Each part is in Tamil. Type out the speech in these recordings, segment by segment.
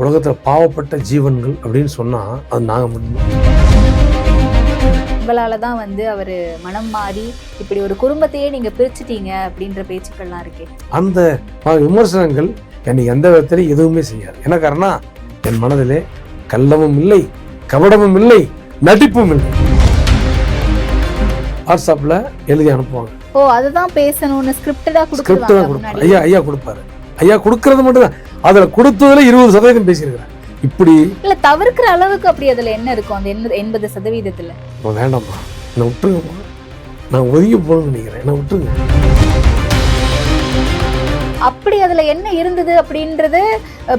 உலகத்தில் பாவப்பட்ட ஜீவன்கள் அப்படின்னு சொன்னால் அது நாங்கள் மட்டும். உங்களால தான் அவர் மனம் மாறி இப்படி ஒரு குடும்பத்தையே நீங்க பிரிச்சுட்டீங்க அப்படின்ற பேச்சுக்கள்லாம் இருக்கே. அந்த விமர்சனங்கள் என்னை எந்த விதத்திலையும் எதுவுமே செய்யாது. என்ன காரணம், என் மனதிலே கள்ளமும் இல்லை, கபடமும் இல்லை, நடிப்பும் இல்லை. வாட்ஸ்அப்ல எழுதி அனுப்புவாங்க. ஓ, அதுதான் பேசணும்னு ஸ்கிரிப்டடா கொடுப்பாங்க. ஐயா கொடுப்பாரு. ஐயா கொடுக்கறது மட்டும் தான். அதுல கொடுத்ததுல 20% பேசியிருக்கிறேன். இப்படி இல்ல தவிர்க்கிற அளவுக்கு அப்படி அதுல என்ன இருக்கும் அந்த 80%? வேண்டாம்மா, நான் விட்டுருங்கம்மா, நான் ஒதுங்கி போகணும்னு நினைக்கிறேன், என்ன விட்டுருங்க. அப்படி அதுல என்ன இருந்தது அப்படின்றது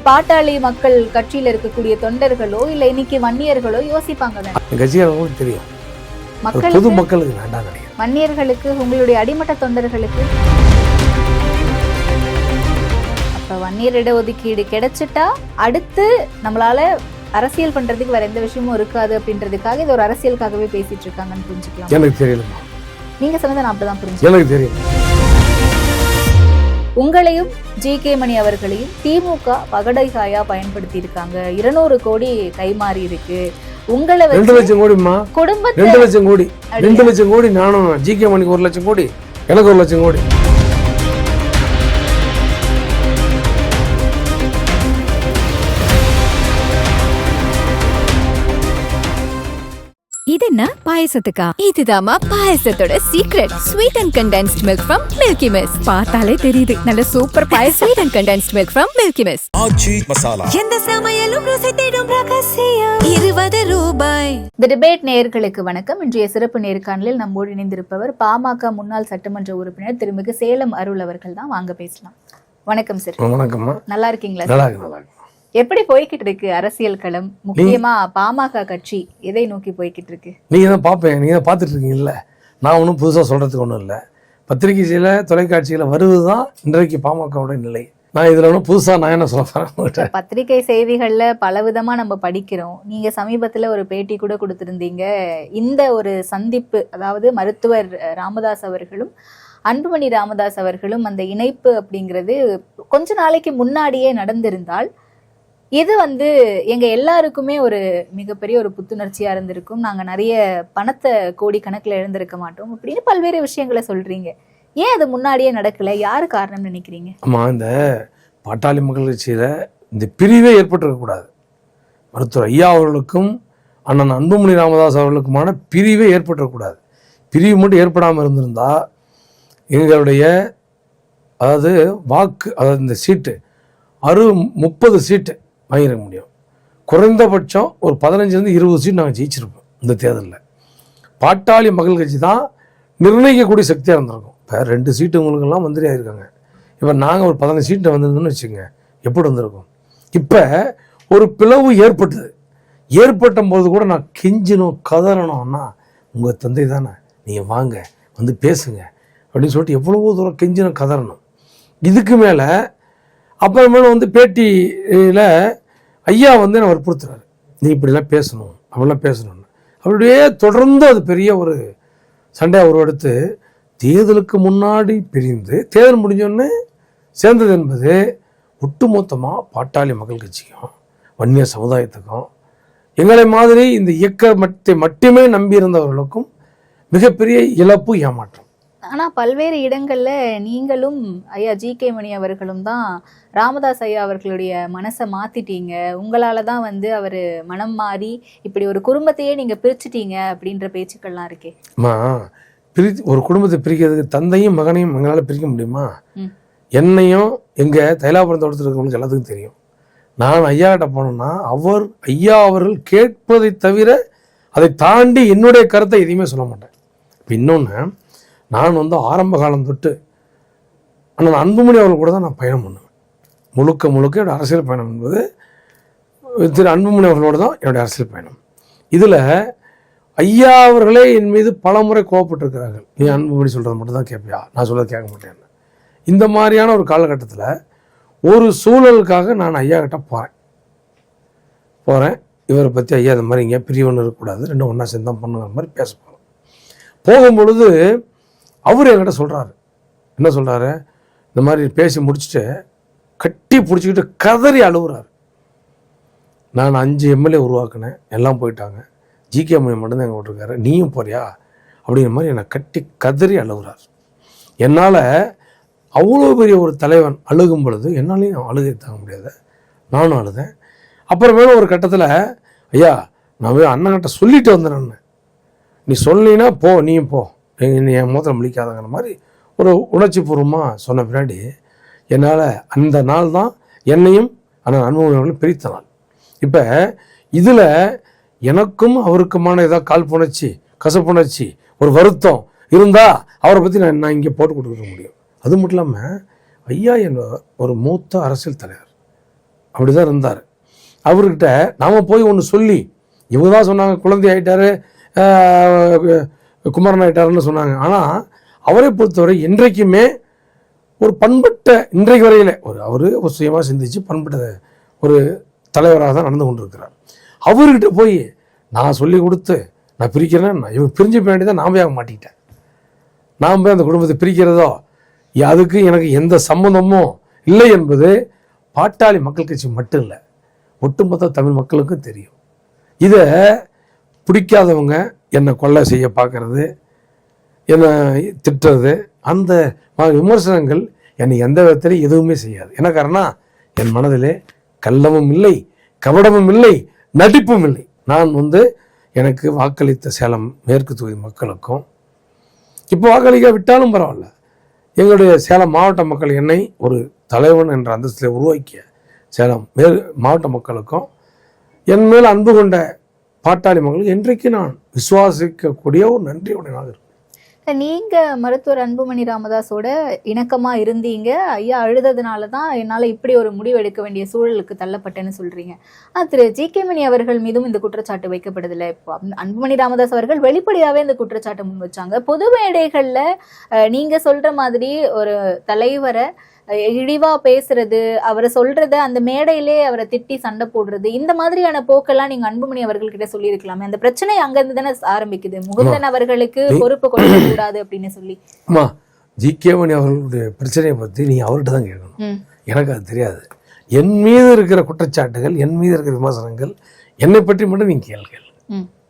பாட்டாளி மக்கள் கட்சியில இருக்கக்கூடிய தொண்டர்களோ இல்ல இன்னைக்கு வன்னியர்களோ யோசிப்பாங்க. கட்சியாளர்களுக்கு தெரியும், பொது மக்களுக்கு வேண்டாம் நினைக்கிறேன். வன்னியர்களுக்கு, உங்களுடைய அடிமட்ட தொண்டர்களுக்கு அப்ப வன்னியர் இட ஒதுக்கீடு கிடைச்சிட்டா அடுத்து நம்மளால அரசியல் பண்றதுக்கு வேற எந்த விஷயமும் இருக்காது அப்படின்றதுக்காக இது ஒரு அரசியலுக்காகவே பேசிட்டு இருக்காங்கன்னு புரிஞ்சுக்கலாம். எனக்கு தெரியலமா, நீங்க சொன்னதை நான் அப்படிதான் புரிஞ்சு. எனக்கு தெரியும். உங்களையும் ஜி.கே. மணி அவர்களையும் திமுக பகடைகாயா பயன்படுத்தி இருக்காங்க. 200 கோடி கைமாறி இருக்கு. உங்களை 2 லட்சம் கோடிமா, குடும்பத்தை 2 லட்சம் கோடி, 2 லட்சம் கோடி. நானும் ஜி.கே. மணிக்கு 1 லட்சம் கோடி, எனக்கு 1 லட்சம் கோடி. இது என்ன பாயசத்துக்கா? இதுதாமா பாயசத்தோட secret. Sweet and condensed milk from Milky Mist. பார்த்தாலே தெரியுது நல்ல சூப்பர் பாயசம். Sweet and condensed milk from Milky Mist. Aachi Masala. எந்த சமையலும் ருசி தேடும் ரகசியம். 20 ரூபாய். தி டிபேட் நேயர்களுக்கு வணக்கம். இன்றைய சிறப்பு நேர்காணலில் நம்மோடு இணைந்திருப்பவர் பாமக முன்னாள் சட்டமன்ற உறுப்பினர் திருமிகு சேலம் அருள் அவர்கள் தான். வாங்க பேசலாம். வணக்கம் சார். வணக்கம்மா. நல்லா இருக்கீங்களா? நல்லா இருக்கு. எப்படி போய்கிட்டு இருக்கு அரசியல் களம்? முக்கியமா பாமக கட்சி எதை நோக்கி போய்கிட்டு இருக்கு? நீங்க தான் பாப்பேன், நீங்க தான் பாத்துட்டு இருக்கீங்கல்ல. நான் ஒன்றும் புதுசா சொல்றதுக்கு ஒன்றும் இல்லை. பத்திரிகையில தொலைக்காட்சியில வருவதுதான் இன்றைக்கு பாமகவுடைய நிலை. நான் இதுல ஒன்றும் புதுசா நான் என்ன சொல்ல போறேன். பத்திரிகை செய்திகள்ல பலவிதமா நம்ம படிக்கிறோம். நீங்க சமீபத்துல ஒரு பேட்டி கூட கொடுத்திருந்தீங்க. இந்த ஒரு சந்திப்பு, அதாவது மருத்துவர் ராமதாஸ் அவர்களும் அன்புமணி ராமதாஸ் அவர்களும் அந்த இணைப்பு அப்படிங்கிறது கொஞ்ச நாளைக்கு முன்னாடியே நடந்திருந்தால் இது எங்க எல்லாருக்குமே ஒரு மிகப்பெரிய ஒரு புத்துணர்ச்சியா இருந்திருக்கும். நாங்க நிறைய பணத்தை கோடி கணக்குல இழந்திருக்க மாட்டோம் அப்படின்னு பல்வேறு விஷயங்களை சொல்றீங்க. ஏன் அது முன்னாடியே நடக்கல? யாரு காரணம் நினைக்கிறீங்க? ஆமா, இந்த பாட்டாளி மக்கள் கட்சியில இந்த பிரிவே ஏற்பட்டிருக்க கூடாது. மருத்துவர் ஐயா அவர்களுக்கும் அண்ணன் அன்புமணி ராமதாஸ் அவர்களுக்குமான பிரிவே ஏற்பட்டிருக்கக்கூடாது. பிரிவு மட்டும் ஏற்படாமல் இருந்திருந்தா எங்களுடைய அதாவது வாக்கு, அதாவது இந்த சீட்டு 30 சீட்டு வாங்கிட முடியும். குறைந்தபட்சம் ஒரு 15-20 சீட் நாங்கள் ஜெயிச்சிருப்போம் இந்த தேர்தலில். பாட்டாளி மக்கள் கட்சி தான் நிர்ணயிக்கக்கூடிய சக்தியாக இருந்திருக்கும். இப்போ 2 சீட்டு உங்களுக்கெல்லாம் மந்திரி ஆகிருக்காங்க. இப்போ நாங்கள் ஒரு 15 சீட்டை வந்திருந்தோம்னு வச்சுக்கோங்க, எப்படி வந்திருக்கும்? இப்போ ஒரு பிளவு ஏற்பட்டது. ஏற்பட்ட போது கூட நான் கெஞ்சணும், கதறணும்னா உங்கள் தந்தை தானே, நீங்கள் வாங்க வந்து பேசுங்க அப்படின்னு சொல்லிட்டு எவ்வளவோ தூரம் கெஞ்சணும், கதறணும். இதுக்கு மேலே அப்புறமேல பேட்டியில் ஐயா என்னை வற்புறுத்துறாரு, நீ இப்படிலாம் பேசணும், அப்படிலாம் பேசணும்னு. அப்படியே தொடர்ந்து அது பெரிய ஒரு சண்டையாக உருவெடுத்து தேர்தலுக்கு முன்னாடி பிரிந்து தேர்தல் முடிஞ்சோடனே சேர்ந்தது என்பது ஒட்டுமொத்தமாக பாட்டாளி மக்கள் கட்சிக்கும் வன்னியர் சமுதாயத்துக்கும் எங்களை மாதிரி இந்த இயக்கத்தை மட்டுமே நம்பியிருந்தவர்களுக்கும் மிகப்பெரிய இழப்பு, ஏமாற்றம். ஆனா பல்வேறு இடங்கள்ல நீங்களும் ஐயா ஜி.கே. மணி அவர்களும் தான் ராமதாஸ் ஐயா அவர்களுடைய மனசை மாத்திட்டீங்க. உங்களால தான் அவரு மனம் மாறி இப்படி ஒரு குடும்பத்தையே நீங்க பிரிச்சுட்டீங்க அப்படின்ற பேச்சுக்கள்லாம் இருக்கே. ஒரு குடும்பத்தை பிரிக்கிறதுக்கு தந்தையும் மகனையும் எங்களால் பிரிக்க முடியுமா? என்னையும் எங்க தைலாபுரம் தோட்டத்தில் இருக்கிறவங்களுக்கு எல்லாத்துக்கும் தெரியும். நான் ஐயா கிட்ட போனேன்னா ஐயா அவர்கள் கேட்பதை தவிர அதை தாண்டி என்னுடைய கருத்தை எதையுமே சொல்ல மாட்டேன். இப்போ இன்னொன்று, நான் ஆரம்ப காலம் தொட்டு அண்ணன் அன்புமணி அவர்கள் கூட தான் நான் பயணம் பண்ணுவேன். முழுக்க என்னோட அரசியல் பயணம் என்பது திரு அன்புமணி அவர்களோடு தான் என்னுடைய அரசியல் பயணம். இதில் ஐயா அவர்களே என் மீது பல முறை கோவப்பட்டிருக்கிறார்கள். நீ அன்புமணி சொல்கிறது மட்டும் தான் கேட்பியா, நான் சொல்கிறத கேட்க மாட்டேன். இந்த மாதிரியான ஒரு காலகட்டத்தில் ஒரு சூழலுக்காக நான் ஐயா கிட்ட போகிறேன். இவரை பற்றி ஐயா இந்த மாதிரி இங்கே பிரிவுன்னு இருக்கக்கூடாது, 2 ஒன்றா சேர்ந்து தான் பண்ணுங்கிற மாதிரி பேச போகும்பொழுது அவர் என்கிட்ட சொல்கிறாரு, என்ன சொல்கிறாரு, இந்த மாதிரி பேசி முடிச்சுட்டு கட்டி பிடிச்சிக்கிட்டு கதறி அழுகுறாரு. நான் 5 எம்எல்ஏ உருவாக்கினேன், எல்லாம் போயிட்டாங்க. ஜிகே மணி மட்டும்தான் எங்கள் விட்டுருக்காரு, நீயும் போறியா அப்படிங்கிற மாதிரி என்னை கட்டி கதறி அழுகுறார். என்னால் அவ்வளோ பெரிய ஒரு தலைவன் அழுகும் பொழுது என்னாலையும் அழுகை தாங்க முடியாது, நானும் அழுதேன். அப்புறமேல ஒரு கட்டத்தில், ஐயா நான் போய் அண்ணன்கிட்ட சொல்லிட்டு வந்தேன், நீ சொல்லினா போ, நீயும் போ, நீ என் முகத்தில் முழிக்காதங்கிற மாதிரி ஒரு உணர்ச்சி பூர்வமாக சொன்ன பின்னாடி என்னால் அந்த நாள் தான் என்னையும் அண்ணன் அன்புமணி பிரித்த நாள். இப்போ இதில் எனக்கும் அவருக்குமான ஏதாவது காழ்ப்புணர்ச்சி, கசப்புணர்ச்சி, ஒரு வருத்தம் இருந்தால் அவரை பற்றி நான் இங்கே போட்டு கொடுக்க முடியும். அது மட்டும் இல்லாமல் ஐயா என்ற ஒரு மூத்த அரசியல் தலைவர் அப்படி தான் இருந்தார். அவர்கிட்ட நாம் போய் ஒன்று சொல்லி, இவங்க தான் சொன்னாங்க குழந்தை ஆகிட்டாரு, குமரன் ஆகிட்டாருன்னு சொன்னாங்க. ஆனால் அவரை பொறுத்தவரை என்றைக்குமே ஒரு பண்பட்ட, இன்றைக்கு வரையில் அவர் ஒரு சுயமாக சிந்திச்சு பண்பட்ட ஒரு தலைவராக தான் நடந்து கொண்டிருக்கிறார். அவர்கிட்ட போய் நான் சொல்லி கொடுத்து நான் பிரிக்கிறேன், இவங்க பிரிஞ்ச பின்னாடி தான் நான் போய் மாட்டிக்கிட்டேன். நான் போய் அந்த குடும்பத்தை பிரிக்கிறதோ அதுக்கு எனக்கு எந்த சம்மந்தமும் இல்லை என்பது பாட்டாளி மக்கள் கட்சி மட்டும் இல்லை, ஒட்டுமொத்த தமிழ் மக்களுக்கும் தெரியும். இதை பிடிக்காதவங்க என்னை கொலை செய்ய பார்க்கறது, என்னை திட்டுறது, அந்த விமர்சனங்கள் என்னை எந்த விதத்திலையும் எதுவுமே செய்யாது. என்ன காரணம், என் மனதிலே கள்ளமும் இல்லை, கபடமும் இல்லை, நடிப்பும் இல்லை. நான் எனக்கு வாக்களித்த சேலம் மேற்கு தொகுதி மக்களுக்கும், இப்போ வாக்களிக்க விட்டாலும் பரவாயில்ல, எங்களுடைய சேலம் மாவட்ட மக்கள் என்னை ஒரு தலைவன் என்ற அந்தஸ்தில் உருவாக்கிய சேலம் மாவட்ட மக்களுக்கும், என் மேல் அன்பு கொண்ட பாட்டாளி மக்களுக்கு என்றைக்கு நான் விசுவாசிக்கக்கூடிய ஒரு நன்றியுடனாக இருக்கும். நீங்க மருத்துவர் அன்புமணி ராமதாஸோட இணக்கமா இருந்தீங்க, ஐயா அழுததுனால தான் என்னால இப்படி ஒரு முடிவு எடுக்க வேண்டிய சூழலுக்கு தள்ளப்பட்டேன்னு சொல்றீங்க. திரு ஜி.கே. மணி அவர்கள் மீதும் இந்த குற்றச்சாட்டு வைக்கப்படுதில்லை. இப்போ அன்புமணி ராமதாஸ் அவர்கள் வெளிப்படையாவே இந்த குற்றச்சாட்டை முன் வச்சாங்க. பொது மேடைகள்ல நீங்க சொல்ற மாதிரி ஒரு தலைவரை இழிவா பேசுறது, அவரை சொல்றத அந்த மேடையிலே அவரை திட்டி சண்டை போடுறது, இந்த மாதிரியான போக்கெல்லாம் நீங்க அன்புமணி அவர்கள்கிட்ட சொல்லியிருக்கலாமே. அந்த பிரச்சனை அங்க இருந்து தானே ஆரம்பிக்குது, முகுந்தன் அவர்களுக்கு பொறுப்பு கொடுக்க கூடாது அப்படின்னு சொல்லி. ஆமா, ஜி.கே. மணி அவர்களுடைய பிரச்சனையை பத்தி நீ அவர்கிட்ட தான் கேட்கணும், எனக்கு அது தெரியாது. என் மீது இருக்கிற குற்றச்சாட்டுகள், என் மீது இருக்கிற விமர்சனங்கள், என்னை பற்றி மட்டும் நீங்க கேள்வி.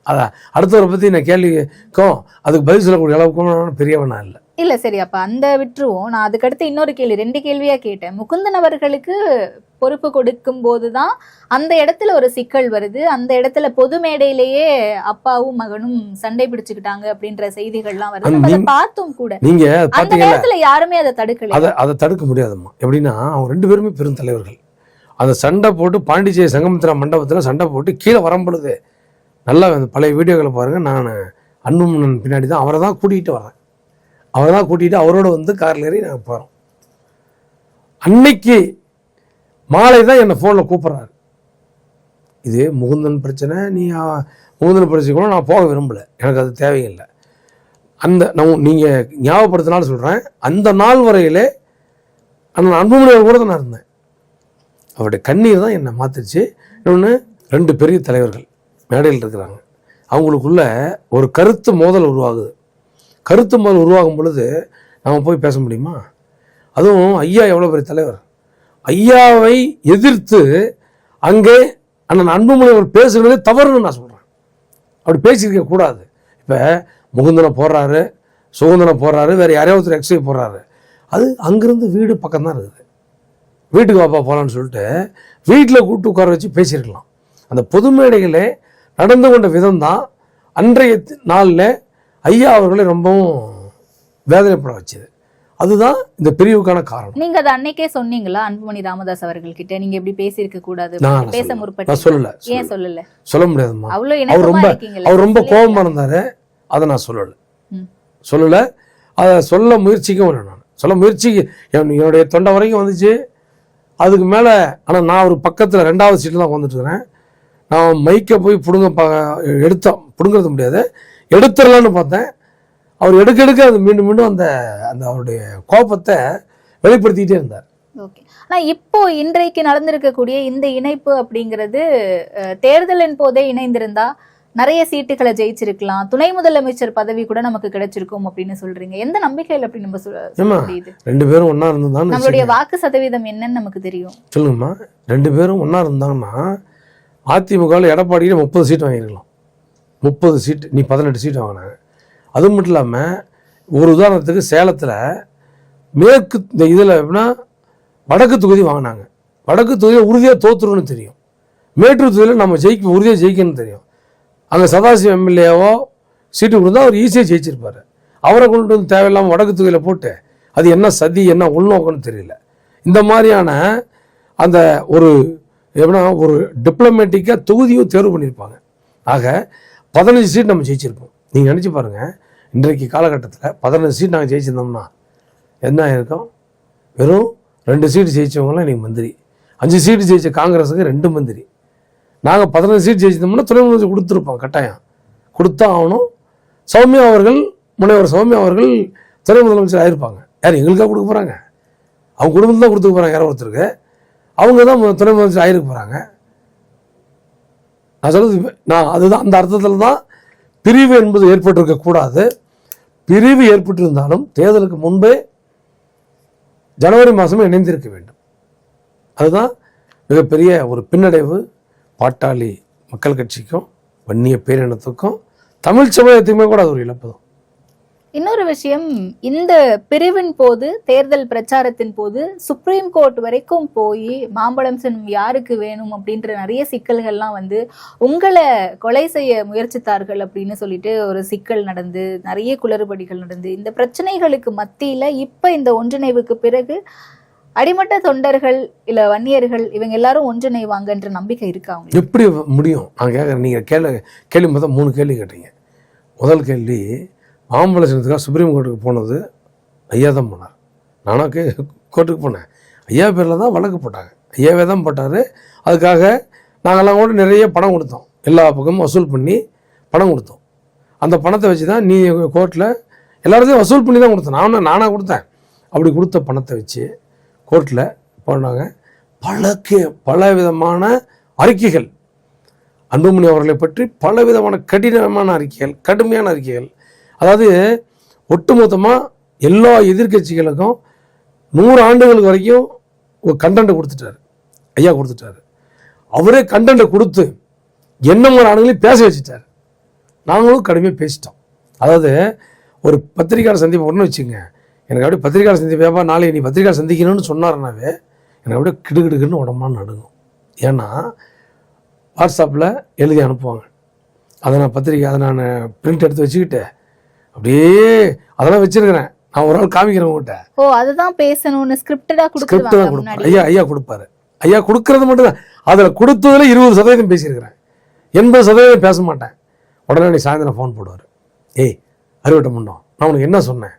அதான் அடுத்தவரை பத்தி நான் கேள்விக்கும் அதுக்கு பதில் சொல்லக்கூடிய அளவுக்கு பெரியவனா இல்லை. இல்ல சரி, அப்ப அந்த விட்டுருவோம். நான் அதுக்கடுத்து இன்னொரு கேள்வி, 2 கேள்வியா கேட்டேன். முகுந்தன் அவர்களுக்கு பொறுப்பு கொடுக்கும் போதுதான் அந்த இடத்துல ஒரு சிக்கல் வருது, அந்த இடத்துல பொது மேடையிலேயே அப்பாவும் மகனும் சண்டை பிடிச்சுக்கிட்டாங்க அப்படின்ற செய்திகள்லாம் வருது, அதை பார்த்தோம் கூட. நீங்க அந்த நேரத்துல யாருமே அதை தடுக்கல. அதை தடுக்க முடியாதுமா. எப்படின்னா அவங்க 2 பேருமே பெரும் தலைவர்கள். அந்த சண்டை போட்டு பாண்டிச்சேரி சங்கமித்ரா மண்டபத்துல சண்டை போட்டு கீழே வரும்பொழுது நல்லா பழைய வீடியோக்களை பாருங்க, நான் அன்புமணன் பின்னாடி தான் அவரை தான் கூட்டிகிட்டு வரேன், அவரை தான் கூட்டிகிட்டு அவரோட காரில் ஏறி நாங்கள் போகிறோம். அன்னைக்கு மாலை தான் என்னை ஃபோனில் கூப்பிட்றாரு, இது முகுந்தன் பிரச்சனை, நீ முகுந்தன் பிரச்சனைக்குள்ள நான் போக விரும்பலை, எனக்கு அது தேவையில்லை. நீங்கள் ஞாபகப்படுத்தினாலும் சொல்கிறேன், அந்த நாள் வரையிலே அந்த அன்புமணி கூட தான் நான் இருந்தேன். அவருடைய கண்ணீர் தான் என்னை மாற்றிச்சு. இன்னொன்று, 2 பெரிய தலைவர்கள் மேடையில் இருக்கிறாங்க, அவங்களுக்குள்ள ஒரு கருத்து மோதல் உருவாகுது. கருத்து மோதல் உருவாகும் பொழுது நம்ம போய் பேச முடியுமா? அதுவும் ஐயா எவ்வளோ பெரிய தலைவர், ஐயாவை எதிர்த்து அங்கே அண்ணன் அன்புமணி அவர் பேசுகிறதே தவறுன்னு நான் சொல்கிறேன். அப்படி பேசியிருக்க கூடாது. இப்போ முகுந்தனை போடுறாரு, சுகுந்தனை போடுறாரு, வேறு யாரையாவது ஒருத்தர் எக்ஸை போடுறாரு, அது அங்கேருந்து வீடு பக்கம் தான் இருக்குது, வீட்டுக்கு வாப்பா போகலான்னு சொல்லிட்டு வீட்டில் கூப்பிட்டு உட்கார வச்சு பேசியிருக்கலாம். அந்த பொது மேடைகளே நடந்து கொண்ட விதம் தான் அன்றைய நாளில் ஐயா அவர்களை ரொம்பவும் வேதனைப்பட வச்சது. அதுதான் இந்த பிரிவுக்கான காரணம். நீங்க அதை அன்னைக்கே சொன்னீங்களா அன்புமணி ராமதாஸ் அவர்கள் கிட்ட, நீங்க எப்படி பேசியிருக்க கூடாது, பேச முற்பட்டு? சொல்லல. ஏன் சொல்லல? சொல்ல முடியாதுமா, அவர் ரொம்ப கோபமா இருந்தாரு, அதை நான் சொல்லல. அதை சொல்ல முயற்சிக்கவும் இல்லை. நான் சொல்ல முயற்சிக்கு என்னுடைய தொண்டை வரைக்கும் வந்துச்சு. அதுக்கு மேல ஆனா நான் ஒரு பக்கத்துல 2வது சீட்ல தான் வந்துட்டு இருக்கிறேன். நான் மைக்கை போய் பிடுங்கிறது முடியாது, எடுத்துடலான்னு பார்த்தேன். அவர் எடுக்க அது மீண்டும் அந்த அவருடைய கோபத்தை வெளிப்படுத்திக்கிட்டே இருந்தார். ஓகே. ஆனா இப்போ இன்றைக்கு நடந்திருக்கக்கூடிய இந்த இணைப்பு அப்படிங்கிறது தேர்தலின் போதே இணைந்திருந்தா நிறைய சீட்டுகளை ஜெயிச்சிருக்கலாம், துணை முதலமைச்சர் பதவி கூட நமக்கு கிடைச்சிருக்கும் அப்படின்னு சொல்றீங்க. எந்த நம்பிக்கையில் அப்படி நம்ம சொல்ல முடியுது? 2 பேரும் ஒன்னா இருந்தாங்க, நம்மளுடைய வாக்கு சதவீதம் என்னன்னு நமக்கு தெரியும். சொல்லுங்கம்மா. 2 பேரும் ஒன்னா இருந்தாங்கன்னா அதிமுகவில் எடப்பாடியில் 30 சீட் வாங்கியிருக்கலாம். 30 சீட்டு, நீ 18 சீட் வாங்கினாங்க. அது மட்டும் இல்லாமல் ஒரு உதாரணத்துக்கு சேலத்தில் மேற்கு இந்த இதில் எப்படின்னா வடக்கு தொகுதி வாங்கினாங்க. வடக்கு தொகுதியில் உறுதியாக தோற்றுருன்னு தெரியும். மேட்டூர் தொகுதியில் நம்ம உறுதியாக ஜெயிக்கணும்னு தெரியும். அங்கே சதாசிவம் எம்எல்ஏவோ சீட்டு கொடுத்தா அவர் ஈஸியாக ஜெயிச்சிருப்பார். அவரை கொண்டு வந்து தேவையில்லாமல் வடக்கு தொகுதியில் போட்டு அது என்ன சதி என்ன உள்நோக்கம்னு தெரியல. இந்த மாதிரியான அந்த ஒரு எப்படின்னா ஒரு டிப்ளமேட்டிக்காக தொகுதியும் தேர்வு பண்ணியிருப்பாங்க. ஆக 15 சீட் நம்ம ஜெயிச்சிருப்போம். நீங்கள் நினச்சி பாருங்கள், இன்றைக்கு காலகட்டத்தில் 15 சீட் நாங்கள் ஜெயிச்சிருந்தோம்னா என்ன ஆயிருக்கும்? வெறும் 2 சீட்டு ஜெயிச்சவங்களாம் இன்றைக்கி மந்திரி, 5 சீட்டு ஜெயிச்ச காங்கிரஸுக்கு 2 மந்திரி. நாங்கள் 15 சீட் ஜெயிச்சிருந்தோம்னா துணை முதலமைச்சர் கொடுத்துருப்போம், கட்டாயம் கொடுத்தா ஆகணும். சௌமியா அவர்கள், முனைவர் சௌமியா அவர்கள் துணை முதலமைச்சர் ஆயிருப்பாங்க. யார் எங்களுக்காக கொடுக்க போகிறாங்க? அவங்க குடும்பம் தான் கொடுத்துக்க போகிறாங்க. யாரோ ஒருத்தருக்கு அவங்க தான் துணை முதலமைச்சர் ஆயிருக்க போகிறாங்க. நான் சொல்றது அதுதான், அந்த அர்த்தத்தில் தான் பிரிவு என்பது ஏற்பட்டிருக்கக்கூடாது. பிரிவு ஏற்பட்டிருந்தாலும் தேர்தலுக்கு முன்பே ஜனவரி மாதமே இணைந்திருக்க வேண்டும். அதுதான் மிகப்பெரிய ஒரு பின்னடைவு பாட்டாளி மக்கள் கட்சிக்கும் வன்னிய பேரினத்துக்கும் தமிழ் சமுதாயத்துக்குமே கூட அது ஒரு இழப்பு தான். இன்னொரு விஷயம், இந்த பிரிவின் போது தேர்தல் பிரச்சாரத்தின் போது சுப்ரீம் கோர்ட் வரைக்கும் போய் மாம்பழம் சின்னம் யாருக்கு வேணும் அப்படின்ற நிறைய சிக்கல்கள்லாம் வந்து உங்களை கொலை செய்ய முயற்சித்தார்கள் அப்படின்னு சொல்லிட்டு ஒரு சிக்கல் நடந்து நிறைய குளறுபடிகள் நடந்து இந்த பிரச்சனைகளுக்கு மத்தியில இப்ப இந்த ஒன்றிணைவுக்கு பிறகு அடிமட்ட தொண்டர்கள் இல்ல வன்னியர்கள் இவங்க எல்லாரும் ஒன்றிணைவாங்கன்ற நம்பிக்கை இருக்கா அவங்க? எப்படி முடியும்? நான் கேட்குறேன். நீங்கள் கேள்வி மொத்தம் 3 கேள்வி கேட்டீங்க. முதல் கேள்வி, மாம்பழ சின்னத்துக்காக சுப்ரீம் கோர்ட்டுக்கு போனது ஐயா தான் போனார். நானும் கோர்ட்டுக்கு போனேன். ஐயா பேரில் தான் வழக்கு போட்டாங்க. ஐயாவே தான் போட்டார். அதுக்காக நாங்கள்லாம் கூட நிறைய பணம் கொடுத்தோம். எல்லா பக்கமும் வசூல் பண்ணி பணம் கொடுத்தோம். அந்த பணத்தை வச்சு தான் நீ கோர்ட்டில் எல்லாத்தையும் வசூல் பண்ணி தான் கொடுத்தேன். நானாக கொடுத்தேன். அப்படி கொடுத்த பணத்தை வச்சு கோர்ட்டில் போனாங்க. பல விதமான அறிக்கைகள், அன்புமணி அவர்களை பற்றி பல விதமான கடினமான அறிக்கைகள், கடுமையான அறிக்கைகள். அதாவது ஒட்டுமொத்தமாக எல்லா எதிர்கட்சிகளுக்கும் 100 ஆண்டுகளுக்கு வரைக்கும் ஒரு கண்டென்ட்டை கொடுத்துட்டாரு. ஐயா கொடுத்துட்டாரு. அவரே கண்டென்ட்டை கொடுத்து என்ன மாதிரி ஆளுங்களையும் பேச வச்சுட்டார். நாங்களும் கடுமையாக பேசிட்டோம். அதாவது ஒரு பத்திரிகையாளர் சந்திப்பு ஒன்று வச்சுங்க, எனக்கு அப்படியே பத்திரிகையாளர் சந்திப்பா நாளைக்கு நீ பத்திரிகையாளர் சந்திக்கணும்னு சொன்னாருனாவே எனக்கு அப்படியே கிடுகிடுக்குன்னு உடம்பான்னு நடுங்கும். ஏன்னா வாட்ஸ்அப்பில் எழுதி அனுப்புவாங்க. அதை நான் பிரிண்ட் எடுத்து வச்சுக்கிட்டு அப்படியே அதெல்லாம் வச்சிருக்கிறேன். நான் ஒரு நாள் காமிக்கிறேன் உங்கள்கிட்ட. ஓ, அதுதான் பேசணும்னு ஸ்கிரிப்டா கொடுப்பாரு. ஐயா கொடுப்பாரு. ஐயா கொடுக்கறது மட்டும் தான். அதில் கொடுத்ததில் 20% பேசியிருக்கிறேன். 80% பேச மாட்டேன். உடனே நீ சாயந்தரம் ஃபோன் போடுவார். ஏய் அறுவட்டை முன்னோம், நான் உனக்கு என்ன சொன்னேன்?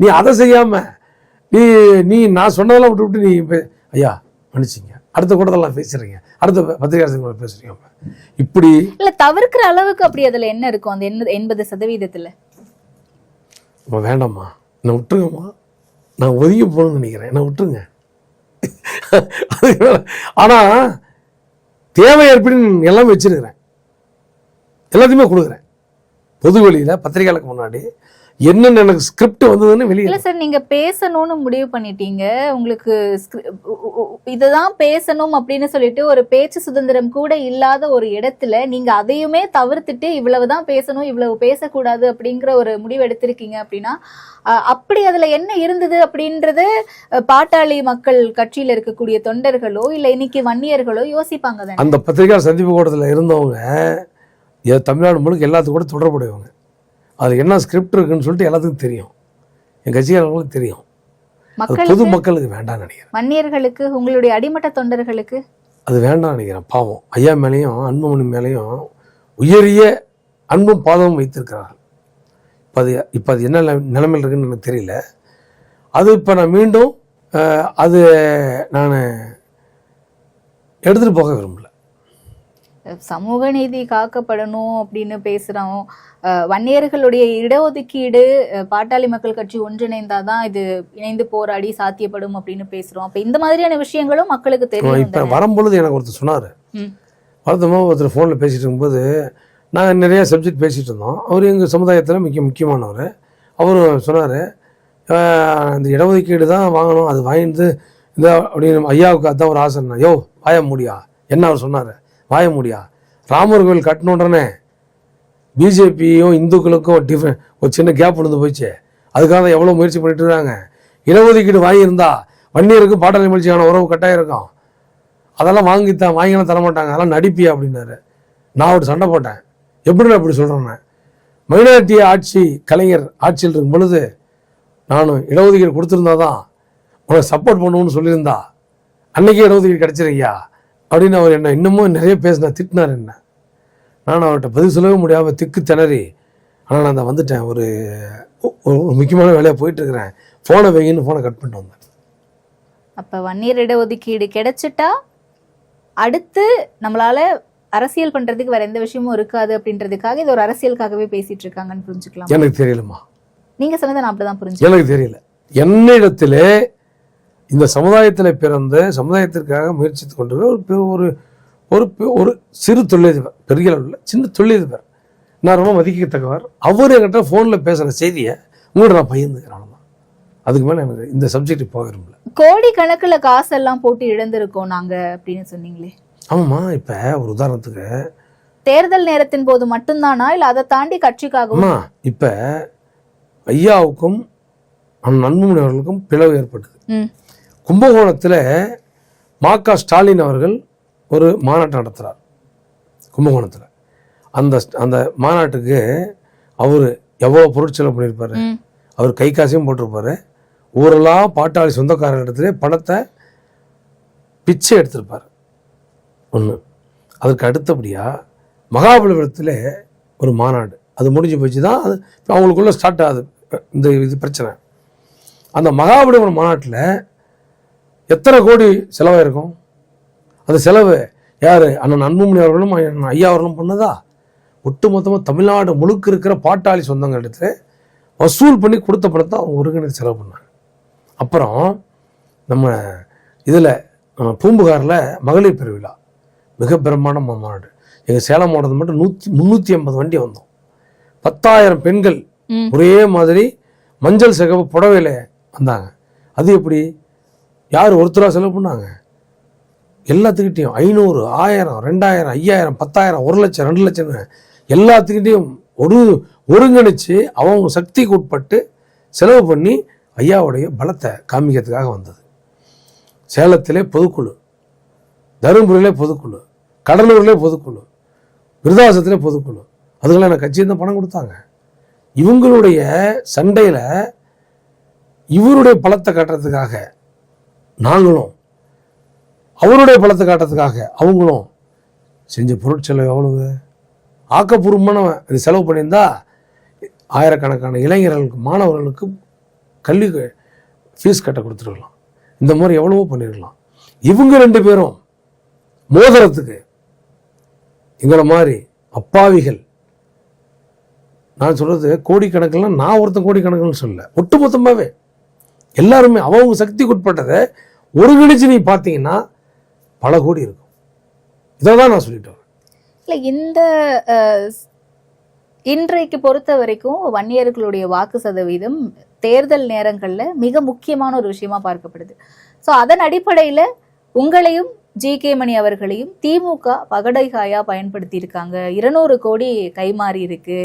நீ அதை செய்யாம நீ நான் சொன்னதெல்லாம் விட்டு நீ ஐயா மன்னிச்சிங்க, அடுத்த கூட்டத்தெல்லாம் பேசுறீங்க, அடுத்த பத்திரிகை பேசுறீங்க. இப்படி இல்ல தவிர்க்கிற அளவுக்கு அப்படி அதுல என்ன இருக்கும்? அந்த 80% வேண்டாம்மா, நான் விட்டுருங்கம்மா, நான் ஒதுங்கி போகணும்னு நினைக்கிறேன், நான் விட்டுருங்க. ஆனா தேவை ஏற்படுன்னு எல்லாமே வச்சிருக்கிறேன், எல்லாத்தையுமே கொடுக்குறேன். பொது வெளியில பத்திரிகைகளுக்கு முன்னாடி என்னென்ன எனக்கு ஸ்கிரிப்ட் வந்ததுன்னு வெளியே. இல்ல சார், நீங்க பேசணும்னு முடிவு பண்ணிட்டீங்க, உங்களுக்கு இதுதான் பேசணும் அப்படின்னு சொல்லிட்டு ஒரு பேச்சு சுதந்திரம் கூட இல்லாத ஒரு இடத்துல நீங்க அதையுமே தவிர்த்துட்டு இவ்வளவுதான் பேசணும், இவ்வளவு பேசக்கூடாது அப்படிங்கிற ஒரு முடிவு எடுத்திருக்கீங்க அப்படின்னா அப்படி அதுல என்ன இருந்தது அப்படின்றது பாட்டாளி மக்கள் கட்சியில இருக்கக்கூடிய தொண்டர்களோ இல்ல இன்னைக்கு வன்னியர்களோ யோசிப்பாங்க தானே. அந்த பத்திரிகை சந்திப்பு கூட்டத்தில் இருந்தவங்க தமிழ்நாடு முழுக்க எல்லாத்துக்கும் கூட தொடர்புடையவங்க. அது என்ன ஸ்கிரிப்ட் இருக்குன்னு சொல்லிட்டு எல்லாத்துக்கும் தெரியும், என் கட்சியாளர்களுக்கு தெரியும். பொது மக்களுக்கு வேண்டாம்னு நினைக்கிறேன். வன்னியர்களுக்கு, உங்களுடைய அடிமட்ட தொண்டர்களுக்கு அது வேண்டாம்னு நினைக்கிறேன். பாவம், ஐயா மேலேயும் அன்புமணி மேலேயும் உயரிய அன்பும் பாதமும் வைத்திருக்கிறார்கள். இப்போ அது என்ன நிலைமையில் இருக்குன்னு எனக்கு தெரியல. அது இப்போ நான் மீண்டும் நான் எடுத்துகிட்டு போக விரும்பல. சமூக நீதி காக்கப்படணும் அப்படின்னு பேசுறோம். வன்னியர்களுடைய இடஒதுக்கீடு பாட்டாளி மக்கள் கட்சி ஒன்றிணைந்தாதான் இது இணைந்து போராடி சாத்தியப்படும் அப்படின்னு பேசுறோம். அப்ப இந்த மாதிரியான விஷயங்களும் மக்களுக்கு தெரியும். இப்ப வரும்பொழுது எனக்கு ஒருத்தர் சொன்னாரு, ஒருத்தர் போன்ல பேசிட்டு இருக்கும்போது நாங்கள் நிறைய சப்ஜெக்ட் பேசிட்டு இருந்தோம். அவர் எங்கள் சமுதாயத்தில் முக்கியமானவர். அவரும் சொன்னார், இந்த இடஒதுக்கீடு தான் வாங்கணும், அது வாங்கிட்டு இந்த அப்படின்னு ஐயாவுக்கு அதான் ஒரு ஆசைன்னா. யோ வாய முடியா, என்ன அவர் சொன்னார்? வாய முடியா, ராமர் கோவில் கட்டின உடனே பிஜேபியும் இந்துக்களுக்கும் ஒரு சின்ன கேப் விழுந்து போயிடுச்சு. அதுக்காக தான் எவ்வளோ முயற்சி பண்ணிட்டு இருக்காங்க. இடஒதுக்கீடு வாங்கியிருந்தா வன்னியருக்கும் பாட்டாளி மகிழ்ச்சியான உறவு கட்டாயம் இருக்கும். அதெல்லாம் வாங்கிலாம் தரமாட்டாங்க, அதெல்லாம் நடிப்பியா அப்படின்னாரு. நான் ஒரு சண்டை போட்டேன். எப்படி அப்படி சொல்கிறேன்னு, மைனாரிட்டி ஆட்சி கலைஞர் ஆட்சியில் இருக்கும் பொழுது நானும் இடஒதுக்கீடு கொடுத்துருந்தா தான் உனக்கு சப்போர்ட் பண்ணுவோன்னு சொல்லியிருந்தா அன்றைக்கே இடஒதுக்கீடு கிடச்சிருக்கியா அப்படின்னு அவர் என்ன இன்னமும் நிறைய திட்டினார் என்ன. நான் அவர்கிட்ட பதில் சொல்லவே முடியாமல் திக்கு திணறி, ஆனால் நான் வந்துட்டேன், ஒரு முக்கியமான வேலையாக போயிட்டுருக்கிறேன், ஃபோனை வைங்கன்னு ஃபோனை கட் பண்ணிட்டு வந்தேன். அப்போ வன்னியர் இடஒதுக்கீடு கிடைச்சிட்டா அடுத்து நம்மளால அரசியல் பண்றதுக்கு வேற எந்த விஷயமும் இருக்காது அப்படின்றதுக்காக இது ஒரு அரசியலுக்காகவே பேசிட்டு இருக்காங்கன்னு புரிஞ்சுக்கலாம். எனக்கு தெரியலம்மா, நீங்க சொன்னதை நான் அப்படிதான் புரிஞ்சு. எனக்கு தெரியல. என்னிடத்திலே இந்த சமுதாயத்தில் பிறந்த சமுதாயத்திற்காக முயற்சித்து கொண்டிருக்கிற ஒரு ஒரு ஒரு சிறு தொழிலதிபர், பெரிய அளவில் சின்ன தொழிலதிபர், நான் ரொம்ப மதிக்கத்தக்கவர். அவர் என்கிட்ட ஃபோனில் பேசுகிற செய்தியை உங்கள்கிட்ட நான் பகிர்ந்துக்கிறேன். அதுக்கு மேலே எனக்கு இந்த சப்ஜெக்ட் போக விரும்பல. கோடி கணக்குல காசெல்லாம் போட்டு இழந்திருக்கோம் நாங்க அப்படின்னு சொன்னீங்களே. ஆமாம்மா, இப்போ ஒரு உதாரணத்துக்கு தேர்தல் நேரத்தின் போது மட்டும்தானா இல்லை அதை தாண்டி கட்சிக்காகமா? இப்போ ஐயாவுக்கும் அன்புமணி அவர்களுக்கும் பிளவு ஏற்பட்டது. கும்பகோணத்தில் மா.க. ஸ்டாலின் அவர்கள் ஒரு மாநாட்டை நடத்துகிறார் கும்பகோணத்தில். அந்த மாநாட்டுக்கு அவர் எவ்வளோ பொருட்செலவு பண்ணியிருப்பாரு, அவர் கை காசையும் போட்டிருப்பாரு. ஊரெல்லாம் பாட்டாளி சொந்தக்காரர் இடத்துல பணத்தை பிச்சை எடுத்திருப்பார். ஒன்று. அதற்கு அடுத்தபடியாக மகாபலிபுரத்தில் ஒரு மாநாடு, அது முடிஞ்சு போச்சு தான், அது அவங்களுக்குள்ள ஸ்டார்ட் ஆகுது இந்த இது பிரச்சனை. அந்த மகாபலிபுரம் மாநாட்டில் எத்தனை கோடி செலவாயிருக்கும்? அந்த செலவு யார்? அண்ணன் அன்புமணி அவர்களும் ஐயா அவர்களும் பண்ணதா? ஒட்டுமொத்தமாக தமிழ்நாடு முழுக்க இருக்கிற பாட்டாளி சொந்தங்கள் இடத்துல வசூல் பண்ணி கொடுத்த பணத்தை அவங்க ஒருங்கிணைந்து செலவு பண்ணாங்க. அப்புறம் நம்ம இதில் பூம்புகாரில் மகளிர் பெருவிழா மிக பிரம்மாண்ட மாநாடு. எங்கள் சேலம் மாவட்டத்தில் மட்டும் 350 வண்டி வந்தோம். 10,000 பெண்கள் ஒரே மாதிரி மஞ்சள் சிகப்பு புடவையில் வந்தாங்க. அது எப்படி? யார் ஒருத்தராக செலவு பண்ணாங்க? எல்லாத்துக்கிட்டையும் 500, 1000, 2000, 5000, 10,000, 1 லட்சம், 2 லட்சம் எல்லாத்துக்கிட்டையும் ஒருங்கிணைச்சு அவங்க சக்திக்கு உட்பட்டு செலவு பண்ணி ஐயாவுடைய பலத்தை காமிக்கிறதுக்காக வந்தது. சேலத்திலே பொதுக்குழு, தருமபுரியிலே பொதுக்குழு, கடலூரிலே பொதுக்குழு, விருதாசத்திலே பொதுக்குழு, அதுக்கெல்லாம் எனக்கு கட்சியில் பணம் கொடுத்தாங்க. இவங்களுடைய சண்டையில் இவருடைய பலத்தை காட்டுறதுக்காக நாங்களும், அவருடைய பலத்தை காட்டுறதுக்காக அவங்களும் செஞ்ச பொருட்செலவு எவ்வளவு ஆக்கப்பூர்வமான அது செலவு பண்ணியிருந்தா ஆயிரக்கணக்கான இளைஞர்களுக்கு, மாணவர்களுக்கு கல்வி ஃபீஸ் கட்ட கொடுத்துருக்கலாம். இந்த மாதிரி எவ்வளவோ பண்ணிருக்கலாம். இவங்க 2 பேரும் மோதிரத்துக்கு எங்களை மாதிரி அப்பாவிகள், நான் சொல்றது கோடிக்கணக்கில், நான் ஒருத்தன் கோடிக்கணக்குன்னு சொல்ல, ஒட்டுமொத்தமாகவே எல்லாருமே அவங்க சக்திக்கு உட்பட்டதை ஒருங்கிணைச்சு நீ பார்த்தீங்கன்னா பல கோடி இருக்கும். இதை தான் நான் சொல்லிட்டு வரேன். இல்லை, இந்த இன்றைக்கு பொறுத்த வரைக்கும் வன்னியர்களுடைய வாக்கு சதவீதம் தேர்தல் நேரங்களில் மிக முக்கியமான ஒரு விஷயமா பார்க்கப்படுது. ஸோ அதன் அடிப்படையில் உங்களையும் ஜி.கே. மணி அவர்களையும் திமுக பகடைகாயா பயன்படுத்தி இருக்காங்க. 200 கோடி கைமாறி இருக்கு.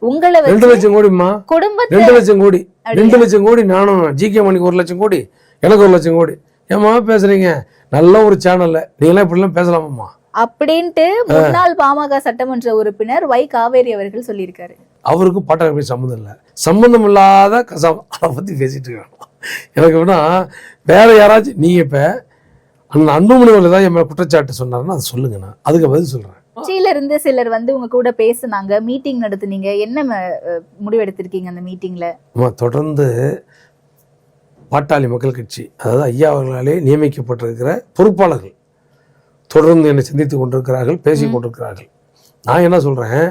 உங்களை 2 லட்சம் கோடிமா, குடும்பத்தை 2 லட்சம் கோடி, 2 லட்சம் கோடி, நானும் ஜி.கே. மணிக்கு 1 லட்சம் கோடி, எனக்கு 1 லட்சம் கோடி. ஏமா பேசுறீங்க? நல்ல ஒரு சேனல்ல நீங்களாம் இப்படிலாம் பேசலாமாம்மா அப்படின்ட்டு முன்னாள் பாமக சட்டமன்ற உறுப்பினர் வை. காவேரி அவர்கள் சொல்லியிருக்காரு. அவருக்கும் பாட்டாளி சம்மந்தம் இல்லை, சம்மந்தம் இல்லாத அதை பத்தி பேசிட்டு இருக்காங்க. எனக்கு வேணா வேற யாராச்சும், நீங்க இப்ப அன்புமணி ஏதாவது என் மேல குற்றச்சாட்டு சொன்னாருன்னா அதை சொல்லுங்கண்ணா, அதுக்கு பதில் சொல்றேன். கட்சியில இருந்து சிலர் உங்க கூட பேசுனாங்க, மீட்டிங் நடத்துனீங்க, என்ன முடிவெடுத்திருக்கீங்க அந்த மீட்டிங்ல? தொடர்ந்து பாட்டாளி மக்கள் கட்சி, அதாவது ஐயா அவர்களாலே நியமிக்கப்பட்டிருக்கிற பொறுப்பாளர்கள் தொடர்ந்து என்னை சந்தித்து கொண்டிருக்கிறார்கள், பேசி கொண்டிருக்கிறார்கள். நான் என்ன சொல்றேன்,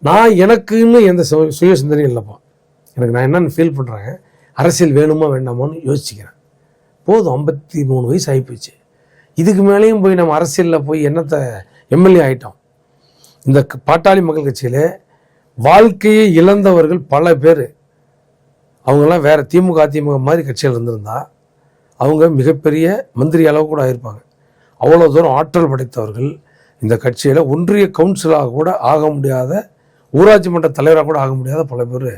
நான் எனக்குன்னு எந்த சுய சிந்தனையும் இல்லைப்பா. எனக்கு நான் என்னன்னு ஃபீல் பண்றேன், அரசியல் வேணுமா வேண்டாமான்னு யோசிச்சுக்கிறேன். போதும், 53 வயசு ஆகிப்போச்சு. இதுக்கு மேலேயும் போய் நம்ம அரசியலில் போய் என்னத்தை எம்எல்ஏ ஆகிட்டோம். இந்த பாட்டாளி மக்கள் கட்சியில் வாழ்க்கையை இழந்தவர்கள் பல பேர். அவங்கெல்லாம் வேறு திமுக அதிமுக மாதிரி கட்சியில் இருந்திருந்தா அவங்க மிகப்பெரிய மந்திரி அளவு கூட ஆகியிருப்பாங்க. அவ்வளோ தூரம் ஆற்றல் படைத்தவர்கள் இந்த கட்சியில் ஒன்றிய கவுன்சிலாக கூட ஆக முடியாத, ஊராட்சி மன்ற தலைவராக கூட ஆக முடியாத பல பேர்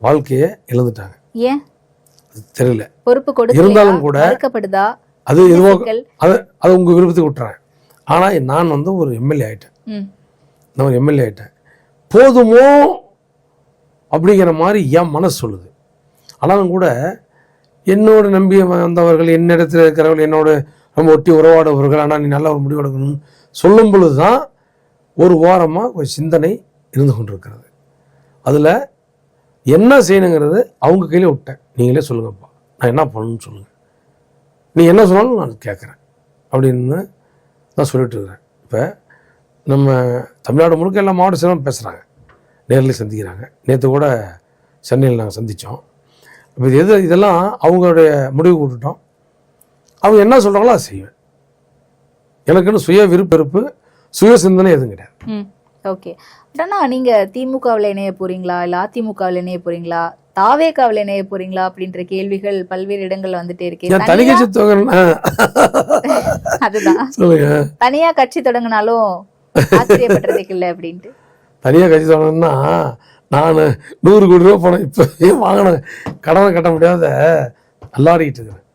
வாழ்க்கையை இழந்துட்டாங்க. ஏன் அது தெரியல. பொறுப்பு இருந்தாலும் கூட கொடுக்கப்படுதா? அது எதுவோ அது உங்கள் விருப்பத்துக்கு விட்டுறேன். ஆனால் நான் வந்து ஒரு எம்எல்ஏ ஆகிட்டேன். நான் ஒரு எம்எல்ஏ ஆகிட்டேன். போதுமோ அப்படிங்கிற மாதிரி என் மனசு சொல்லுது. ஆனாலும் கூட என்னோட நம்பி வந்தவர்கள், என்னிடத்தில் இருக்கிறவர்கள், என்னோட ரொம்ப ஒட்டி உறவாடுபவர்கள், ஆனால் நீ நல்ல ஒரு முடிவு எடுக்கணும்னு சொல்லும் பொழுது தான் ஒரு வாரமாக ஒரு சிந்தனை இருந்து கொண்டிருக்கிறது. அதில் என்ன செய்யணுங்கிறது அவங்க கையில் விட்டேன். நீங்களே சொல்லுங்கப்பா, நான் என்ன பண்ணணும்னு சொல்லுங்கள், நீ என்ன சொன்னாலும் நான் கேட்குறேன் அப்படின்னு நான் சொல்லிட்டு இருக்கிறேன். இப்போ நம்ம தமிழ்நாடு முழுக்க எல்லா மாவட்ட செயலும் பேசுகிறாங்க, நேரில் சந்திக்கிறாங்க. நேற்று கூட சென்னையில் நாங்கள் சந்தித்தோம். இப்போ இதெல்லாம் அவங்களுடைய முடிவு விட்டுட்டோம். அவங்க என்ன சொல்கிறாங்களோ அதை செய்வேன். எனக்குன்னு சுய விருப்பெருப்பு, சுய சிந்தனை எதுவும் கிடையாது. ஓகே. அண்ணா, நீங்க திமுகவில் இணைய போறீங்களா, இல்லை அதிமுகவில் இணைய போறீங்களா, தாவேகாவில் இணைய போறீங்களா அப்படின்ற கேள்விகள் பல்வேறு இடங்கள்ல வந்துட்டே இருக்கு. அதுதான் தனியா கட்சி தொடங்கினாலும் ஆச்சரியப்படுறதுக்கு இல்லை அப்படின்ட்டு. தனியா கட்சி தொடங்கினா நான் 100 கோடி ரூபா பணம் இப்போ வாங்கின கடனை கட்ட முடியாத அல்லாடிக்கிட்டு இருக்கிறேன்.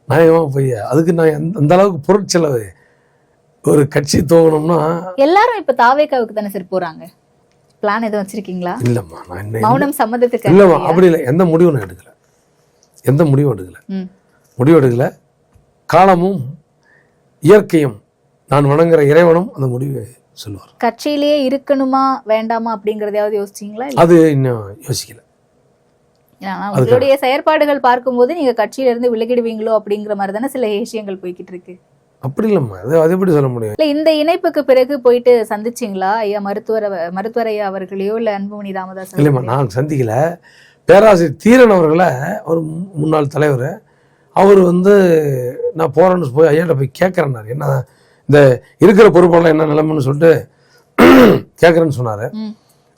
நியாயமாக போய் அதுக்கு நான் அந்த அளவுக்கு பொருட்செலவு ஒரு கட்சி துவங்கணும்னா. எல்லாரும் இப்ப தாவேகாவுக்கு தானே சார் போறாங்க. பிளான் எதுவும் வச்சிருக்கீங்களா? இல்லம்மா, நான் என்ன மௌனம் சம்மதத்துக்கு இல்லம்மா, அப்படி இல்லை. எந்த முடிவும் நான் எடுக்கல, எந்த முடிவும் எடுக்கல. காலமும் இயற்கையும் நான் வணங்குற இறைவனும் அந்த முடிவை சொல்லுவார். கட்சியிலேயே இருக்கணுமா வேண்டாமா அப்படிங்கறதையாவது யோசிச்சீங்களா? அது இன்னும் யோசிக்கல. உங்களுடைய செயற்பாடுகள் பார்க்கும்போது நீங்க கட்சியில இருந்து விலகிடுவீங்களோ அப்படிங்கிற மாதிரி தானே சில விஷயங்கள் போய்கிட்டு இருக்கு. அப்படி இல்லம்மா, அது எப்படி சொல்ல முடியும்? இல்ல, இந்த இணைப்புக்கு பிறகு போயிட்டு சந்திச்சிங்களா ஐயா மருத்துவர் ஐயா அவர்களையோ இல்ல அன்புமணி ராமதாஸ்? இல்லைம்மா, நான் சந்திக்கல. பேராசிரியர் தீரன் அவர்களை, ஒரு முன்னாள் தலைவர், அவர் வந்து நான் போறேன்னு போய் ஐயாட்ட போய் கேட்கறேன்னாரு. என்ன இந்த இருக்கிற பொறுப்பெல்லாம் என்ன நிலைமைன்னு சொல்லிட்டு கேட்கறேன்னு சொன்னாரு.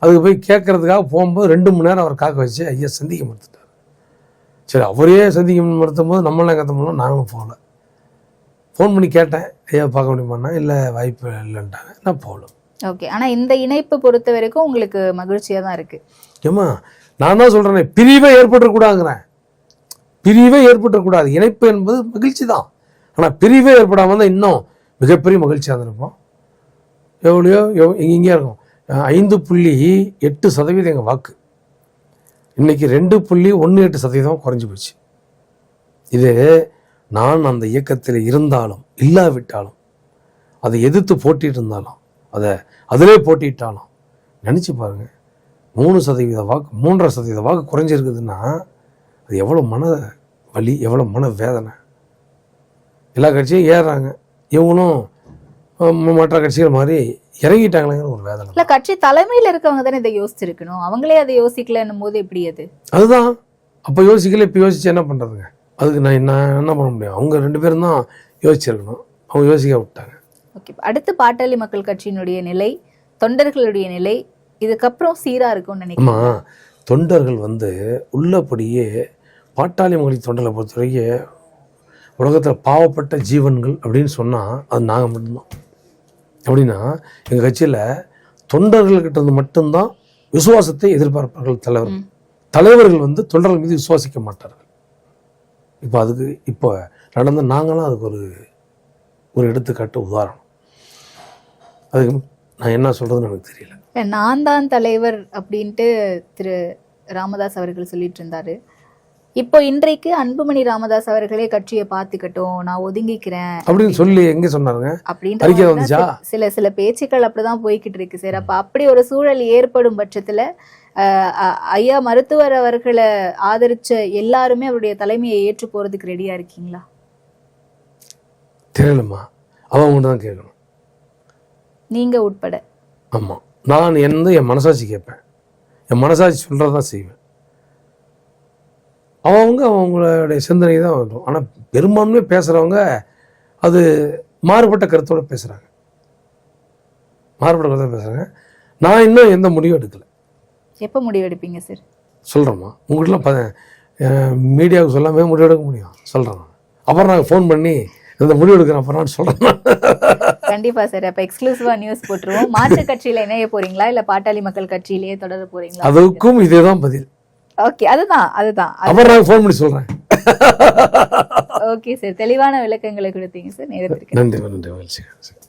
அதுக்கு போய் கேட்கறதுக்காக போகும்போது 2 மணி நேரம் அவர் காக்க வச்சு ஐயா சந்திக்க மறுத்துட்டார். சரி, அவரே சந்திக்க மறுத்தும் போது நம்மளாம் கத்த முடியல, நாங்களும் போகல. ஃபோன் பண்ணி கேட்டேன், ஐயா பார்க்க முடியுமாண்ணா, இல்லை வாய்ப்பு இல்லைன்ட்டாங்க, நான் போகல. ஓகே. ஆனால் இந்த இணைப்பு பொறுத்த வரைக்கும் உங்களுக்கு மகிழ்ச்சியாக தான் இருக்குது. ஏம்மா, நான் தான் சொல்கிறேனே, பிரிவே ஏற்பட்டுறக்கூடாதுங்கிறேன். பிரிவே ஏற்பட்டுறக்கூடாது. இணைப்பு என்பது மகிழ்ச்சி தான். ஆனால் பிரிவே ஏற்படாமல் தான் இன்னும் மிகப்பெரிய மகிழ்ச்சியாக இருந்திருப்போம். எவ்வளோ இங்கே இருக்கும். 5.8% எங்கள் வாக்கு இன்னைக்கு 2.18% குறைஞ்சி போச்சு. இது நான் அந்த இயக்கத்தில் இருந்தாலும் இல்லாவிட்டாலும், அதை எதிர்த்து போட்டிட்டு இருந்தாலும், அதிலே போட்டிட்டாலும் நினச்சி பாருங்க, 3% வாக்கு, 3.5% வாக்கு குறைஞ்சிருக்குதுன்னா அது எவ்வளோ மன வலி, எவ்வளோ மன வேதனை. எல்லா கட்சியும் ஏறுறாங்க, இவங்களும் மற்ற கட்சிகள் மாதிரி இறங்கிட்டாங்களேங்கிற ஒரு வேதனை. இல்லை, கட்சி தலைமையில் இருக்கவங்க தானே இதை யோசிச்சிருக்கணும். அவங்களே அதை யோசிக்கலன்னும் போது எப்படி அது? அதுதான், அப்போ யோசிக்கல, இப்போ யோசிச்சு என்ன பண்ணுறதுங்க? அதுக்கு நான் என்ன பண்ண முடியும்? அவங்க 2 பேரும் தான் யோசிச்சிருக்கணும், அவங்க யோசிக்க விட்டாங்க. ஓகே. அடுத்து பாட்டாளி மக்கள் கட்சியினுடைய நிலை, தொண்டர்களுடைய நிலை இதுக்கப்புறம் சீராக இருக்கும்னு நினைக்கிறேன். ஆமாம், தொண்டர்கள் வந்து உள்ளபடியே பாட்டாளி மக்கள் தொண்டர்களை பொறுத்தவரைக்கும் உலகத்தில் பாவப்பட்ட ஜீவன்கள் அப்படின்னு சொன்னால் அது நாங்கள் மட்டும்தான். அப்படின்னா எங்கள் கட்சியில் தொண்டர்கள்கிட்ட இருந்து மட்டும்தான் விசுவாசத்தை எதிர்பார்ப்பார்கள் தலைவர்கள் வந்து தொண்டர்கள் மீது விசுவாசிக்க மாட்டார்கள். இப்போ நடந்த நாங்களாம் அதுக்கு ஒரு எடுத்துக்காட்டு, உதாரணம். அதுக்கு நான் என்ன சொல்கிறதுன்னு எனக்கு தெரியல. நான் தான் தலைவர் அப்படின்ட்டு திரு ராமதாஸ் அவர்கள் சொல்லிட்டு இருந்தாரு. இப்போ இன்றைக்கு அன்புமணி ராமதாஸ் அவர்களே கட்சியை பார்த்துக்கட்டும், நான் ஒதுங்கிக்கிறேன் அப்படின்னு சொல்லி எங்க சொன்னாருங்க அப்படின்ற சில பேச்சுக்கள் அப்படிதான் போய்கிட்டு இருக்கு சார். அப்ப அப்படி ஒரு சூழல் ஏற்படும் பட்சத்துல ஐயா மருத்துவர் அவர்களை ஆதரிச்ச எல்லாருமே அவருடைய தலைமையை ஏற்று போறதுக்கு ரெடியா இருக்கீங்களா? தெரியலம்மா, அவங்க தான் கேட்கணும், நீங்க உட்பட. ஆமா, நான் என் மனசாட்சி கேட்பேன், என் மனசாட்சி சொல்றதான் செய்வேன். அவங்களுடைய சிந்தனை தான் வரும். ஆனால் பெரும்பான்மையாக பேசுகிறவங்க அது மாறுபட்ட கருத்தோடு பேசுகிறாங்க, நான் இன்னும் எந்த முடிவும் எடுக்கலை. எப்போ முடிவு எடுப்பீங்க சார்? சொல்கிறேம்மா, உங்கள்கிட்டலாம் மீடியாவுக்கு சொல்லாமல் முடிவு எடுக்க முடியும், சொல்கிறேன். அப்புறம் நாங்கள் ஃபோன் பண்ணி இந்த முடிவு எடுக்கிறேன் அப்புறம் நான் சொல்கிறேன். கண்டிப்பா சார். அப்ப எக்ஸ்க்ளூசிவா நியூஸ் போட்டுருவோம். மாற்று கட்சியில இணைய போறீங்களா இல்ல பாட்டாளி மக்கள் கட்சியிலேயே தொடர போறீங்களா? அதுக்கும் இதே தான் பதில். ஓகே, அதுதான். அப்புறம் நான் ஃபோன் பண்ணி சொல்கிறேன். ஓகே சார், தெளிவான விளக்கங்களை கொடுத்தீங்க சார். நேரத்திற்கு நன்றி. மகிழ்ச்சி.